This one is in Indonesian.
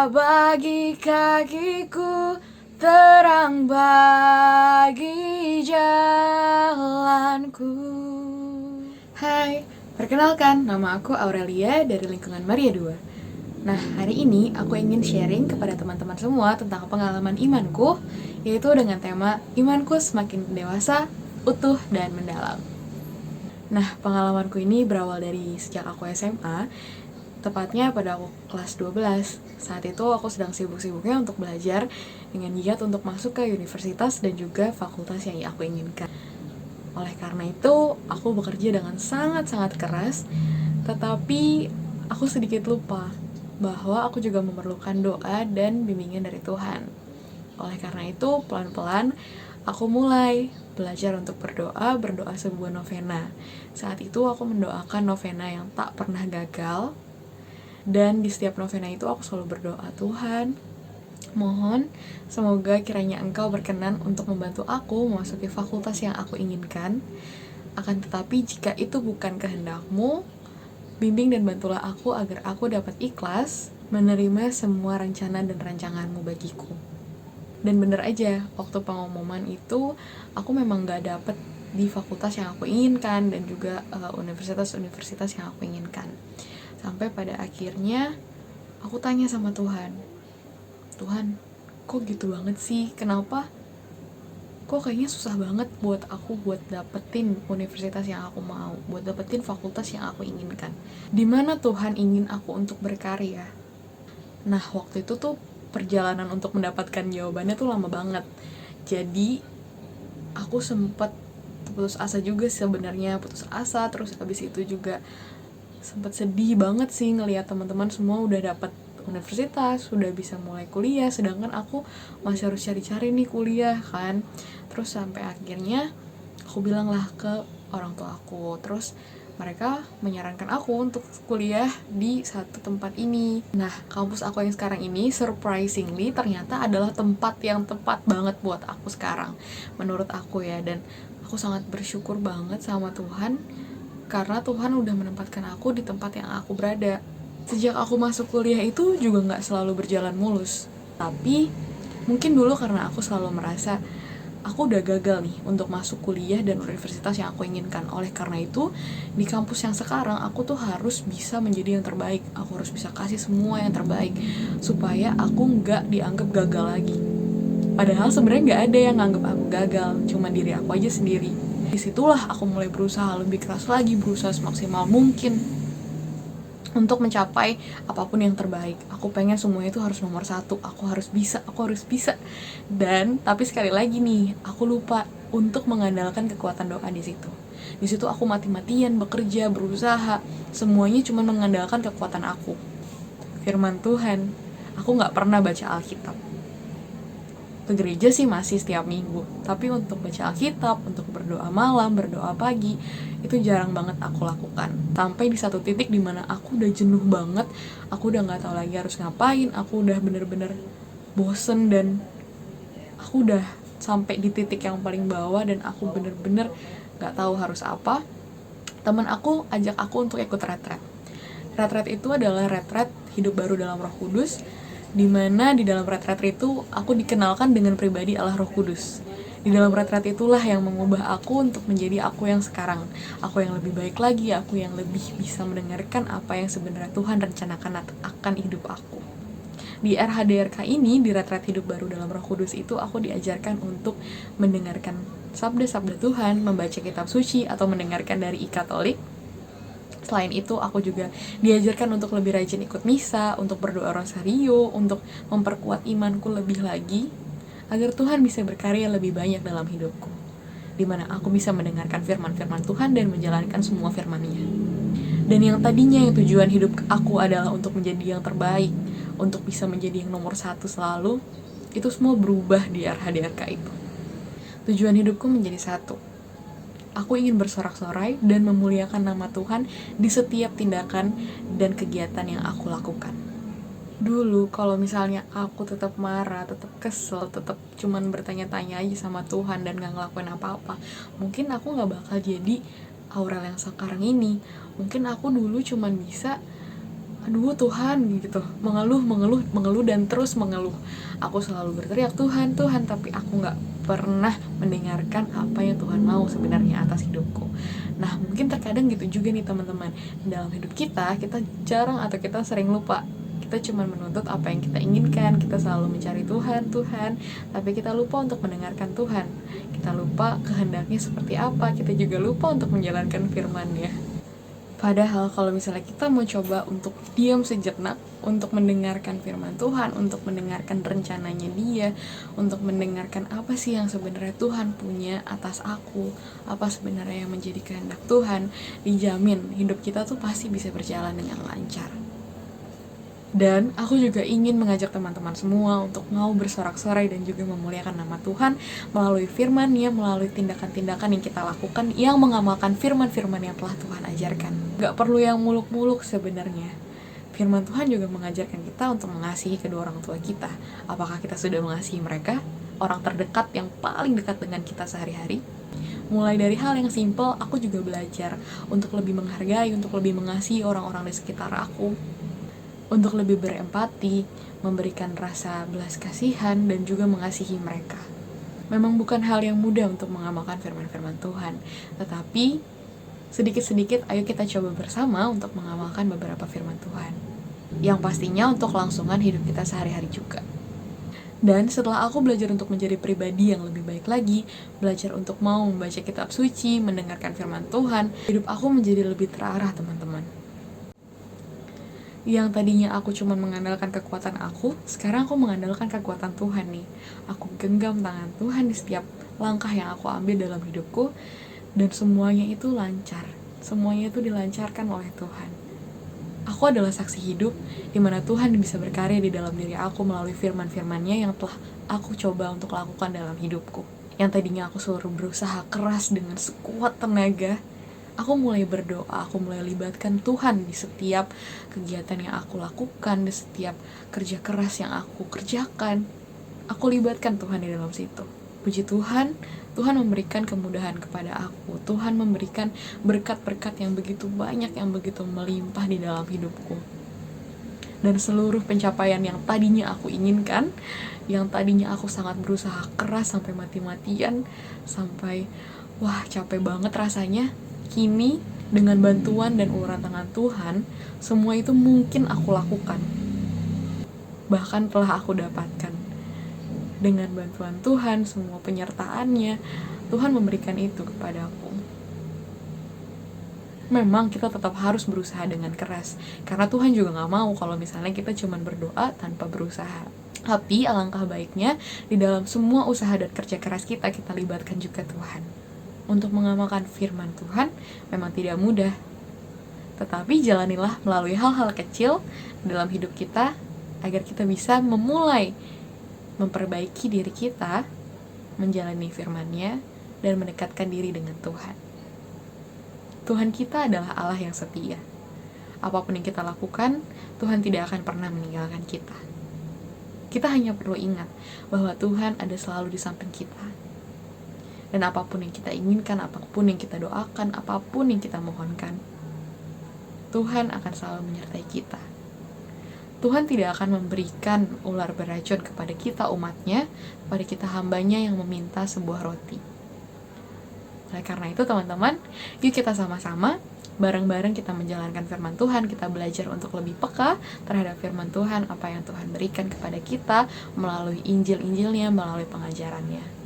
bagi kakiku, terang bagi jalanku. Hai, perkenalkan, nama aku Aurelia dari lingkungan Maria 2. Nah, hari ini aku ingin sharing kepada teman-teman semua tentang pengalaman imanku, yaitu dengan tema Imanku Semakin Dewasa, Utuh, dan Mendalam. Nah, pengalamanku ini berawal dari sejak aku SMA, tepatnya pada aku kelas 12. Saat itu aku sedang sibuk-sibuknya untuk belajar dengan niat untuk masuk ke universitas dan juga fakultas yang aku inginkan. Oleh karena itu, aku bekerja dengan sangat-sangat keras, tetapi aku sedikit lupa bahwa aku juga memerlukan doa dan bimbingan dari Tuhan. Oleh karena itu, pelan-pelan aku mulai belajar untuk berdoa sebuah novena. Saat itu aku mendoakan novena yang tak pernah gagal, dan di setiap novena itu aku selalu berdoa, Tuhan, mohon semoga kiranya Engkau berkenan untuk membantu aku memasuki fakultas yang aku inginkan. Akan tetapi jika itu bukan kehendak-Mu, bimbing dan bantulah aku agar aku dapat ikhlas menerima semua rencana dan rancangan-Mu bagiku. Dan bener aja, waktu pengumuman itu aku memang gak dapet di fakultas yang aku inginkan dan juga universitas-universitas yang aku inginkan. Sampai pada akhirnya aku tanya sama Tuhan, Tuhan, kok gitu banget sih? Kenapa? Kok kayaknya susah banget buat aku buat dapetin universitas yang aku mau, buat dapetin fakultas yang aku inginkan. Dimana Tuhan ingin aku untuk berkarya? Nah, waktu itu tuh perjalanan untuk mendapatkan jawabannya tuh lama banget. Jadi, aku sempet putus asa juga sebenarnya, putus asa, terus abis itu juga sempet sedih banget sih ngelihat teman-teman semua udah dapet universitas, sudah bisa mulai kuliah, sedangkan aku masih harus cari-cari nih kuliah kan. Terus sampai akhirnya aku bilang lah ke orang tua aku, terus mereka menyarankan aku untuk kuliah di satu tempat ini. Nah, kampus aku yang sekarang ini surprisingly ternyata adalah tempat yang tepat banget buat aku sekarang, menurut aku ya. Dan aku sangat bersyukur banget sama Tuhan karena Tuhan udah menempatkan aku di tempat yang aku berada. Sejak aku masuk kuliah itu juga gak selalu berjalan mulus, tapi mungkin dulu karena aku selalu merasa aku udah gagal nih untuk masuk kuliah dan universitas yang aku inginkan. Oleh karena itu, di kampus yang sekarang aku tuh harus bisa menjadi yang terbaik. Aku harus bisa kasih semua yang terbaik supaya aku gak dianggap gagal lagi. Padahal sebenarnya gak ada yang nganggap aku gagal, cuma diri aku aja sendiri. Disitulah aku mulai berusaha lebih keras lagi, berusaha semaksimal mungkin untuk mencapai apapun yang terbaik. Aku pengen semuanya itu harus nomor 1, aku harus bisa. Dan tapi sekali lagi nih, aku lupa untuk mengandalkan kekuatan doa di situ. Di situ aku mati-matian bekerja, berusaha, semuanya cuma mengandalkan kekuatan aku. Firman Tuhan, aku nggak pernah baca Alkitab. Ke gereja sih masih setiap minggu, tapi untuk baca Alkitab, untuk berdoa malam, berdoa pagi, itu jarang banget aku lakukan. Sampai di satu titik dimana aku udah jenuh banget, aku udah gak tahu lagi harus ngapain, aku udah bener-bener bosen dan aku udah sampai di titik yang paling bawah dan aku bener-bener gak tahu harus apa. Temen aku ajak aku untuk ikut retret. Retret itu adalah retret hidup baru dalam Roh Kudus, dimana di dalam retret itu aku dikenalkan dengan pribadi Allah Roh Kudus. Di dalam retret itulah yang mengubah aku untuk menjadi aku yang sekarang, aku yang lebih baik lagi, aku yang lebih bisa mendengarkan apa yang sebenarnya Tuhan rencanakan akan hidup aku. Di RHDRK ini, di retret hidup baru dalam Roh Kudus itu, aku diajarkan untuk mendengarkan sabda-sabda Tuhan, membaca kitab suci atau mendengarkan dari I-Katolik. Selain itu, aku juga diajarkan untuk lebih rajin ikut misa, untuk berdoa rosario, untuk memperkuat imanku lebih lagi, agar Tuhan bisa berkarya lebih banyak dalam hidupku, dimana aku bisa mendengarkan firman-firman Tuhan dan menjalankan semua firman-Nya. Dan yang tadinya yang tujuan hidup aku adalah untuk menjadi yang terbaik, untuk bisa menjadi yang nomor 1 selalu, itu semua berubah di RHDRK itu. Tujuan hidupku menjadi satu. Aku ingin bersorak-sorai dan memuliakan nama Tuhan di setiap tindakan dan kegiatan yang aku lakukan. Dulu kalau misalnya aku tetap marah, tetap kesel, tetap cuman bertanya-tanya aja sama Tuhan dan gak ngelakuin apa-apa, mungkin aku gak bakal jadi Aurel yang sekarang ini. Mungkin aku dulu cuman bisa aduh Tuhan gitu, mengeluh dan terus mengeluh. Aku selalu berteriak Tuhan Tuhan, tapi aku nggak pernah mendengarkan apa yang Tuhan mau sebenarnya atas hidupku. Nah mungkin terkadang gitu juga nih teman-teman, dalam hidup kita jarang atau kita sering lupa. Kita cuma menuntut apa yang kita inginkan, kita selalu mencari Tuhan tapi kita lupa untuk mendengarkan Tuhan. Kita lupa kehendaknya seperti apa, kita juga lupa untuk menjalankan firman-Nya. Padahal kalau misalnya kita mau coba untuk diam sejenak, untuk mendengarkan firman Tuhan, untuk mendengarkan rencananya Dia, untuk mendengarkan apa sih yang sebenarnya Tuhan punya atas aku, apa sebenarnya yang menjadi kehendak Tuhan, dijamin hidup kita tuh pasti bisa berjalan dengan lancar. Dan aku juga ingin mengajak teman-teman semua untuk mau bersorak-sorai dan juga memuliakan nama Tuhan melalui firman-Nya, melalui tindakan-tindakan yang kita lakukan yang mengamalkan firman-firman yang telah Tuhan ajarkan. Gak perlu yang muluk-muluk sebenarnya. Firman Tuhan juga mengajarkan kita untuk mengasihi kedua orang tua kita. Apakah kita sudah mengasihi mereka? Orang terdekat yang paling dekat dengan kita sehari-hari? Mulai dari hal yang simple, aku juga belajar untuk lebih menghargai, untuk lebih mengasihi orang-orang di sekitar aku, untuk lebih berempati, memberikan rasa belas kasihan, dan juga mengasihi mereka. Memang bukan hal yang mudah untuk mengamalkan firman-firman Tuhan, tetapi sedikit-sedikit ayo kita coba bersama untuk mengamalkan beberapa firman Tuhan, yang pastinya untuk kelangsungan hidup kita sehari-hari juga. Dan setelah aku belajar untuk menjadi pribadi yang lebih baik lagi, belajar untuk mau membaca kitab suci, mendengarkan firman Tuhan, hidup aku menjadi lebih terarah teman-teman. Yang tadinya aku cuma mengandalkan kekuatan aku, sekarang aku mengandalkan kekuatan Tuhan nih. Aku genggam tangan Tuhan di setiap langkah yang aku ambil dalam hidupku, dan semuanya itu lancar. Semuanya itu dilancarkan oleh Tuhan. Aku adalah saksi hidup di mana Tuhan bisa berkarya di dalam diri aku melalui firman-firman-Nya yang telah aku coba untuk lakukan dalam hidupku. Yang tadinya aku selalu berusaha keras dengan sekuat tenaga, aku mulai berdoa, aku mulai libatkan Tuhan di setiap kegiatan yang aku lakukan, di setiap kerja keras yang aku kerjakan. Aku libatkan Tuhan di dalam situ. Puji Tuhan, Tuhan memberikan kemudahan kepada aku. Tuhan memberikan berkat-berkat yang begitu banyak, yang begitu melimpah di dalam hidupku. Dan seluruh pencapaian yang tadinya aku inginkan, yang tadinya aku sangat berusaha keras sampai mati-matian, sampai wah capek banget rasanya, kini dengan bantuan dan uluran tangan Tuhan, semua itu mungkin aku lakukan. Bahkan telah aku dapatkan. Dengan bantuan Tuhan, semua penyertaan-Nya, Tuhan memberikan itu kepada aku. Memang kita tetap harus berusaha dengan keras, karena Tuhan juga gak mau kalau misalnya kita cuma berdoa tanpa berusaha. Tapi alangkah baiknya, di dalam semua usaha dan kerja keras kita libatkan juga Tuhan. Untuk mengamalkan firman Tuhan memang tidak mudah, tetapi jalanilah melalui hal-hal kecil dalam hidup kita agar kita bisa memulai memperbaiki diri kita, menjalani firman-Nya, dan mendekatkan diri dengan Tuhan. Tuhan kita adalah Allah yang setia. Apapun yang kita lakukan, Tuhan tidak akan pernah meninggalkan kita. Kita hanya perlu ingat bahwa Tuhan ada selalu di samping kita. Dan apapun yang kita inginkan, apapun yang kita doakan, apapun yang kita mohonkan, Tuhan akan selalu menyertai kita. Tuhan tidak akan memberikan ular beracun kepada kita umatnya, kepada kita hambanya yang meminta sebuah roti. Oleh karena itu teman-teman, yuk kita sama-sama bareng-bareng kita menjalankan firman Tuhan, kita belajar untuk lebih peka terhadap firman Tuhan, apa yang Tuhan berikan kepada kita melalui Injil-Injilnya, melalui pengajarannya.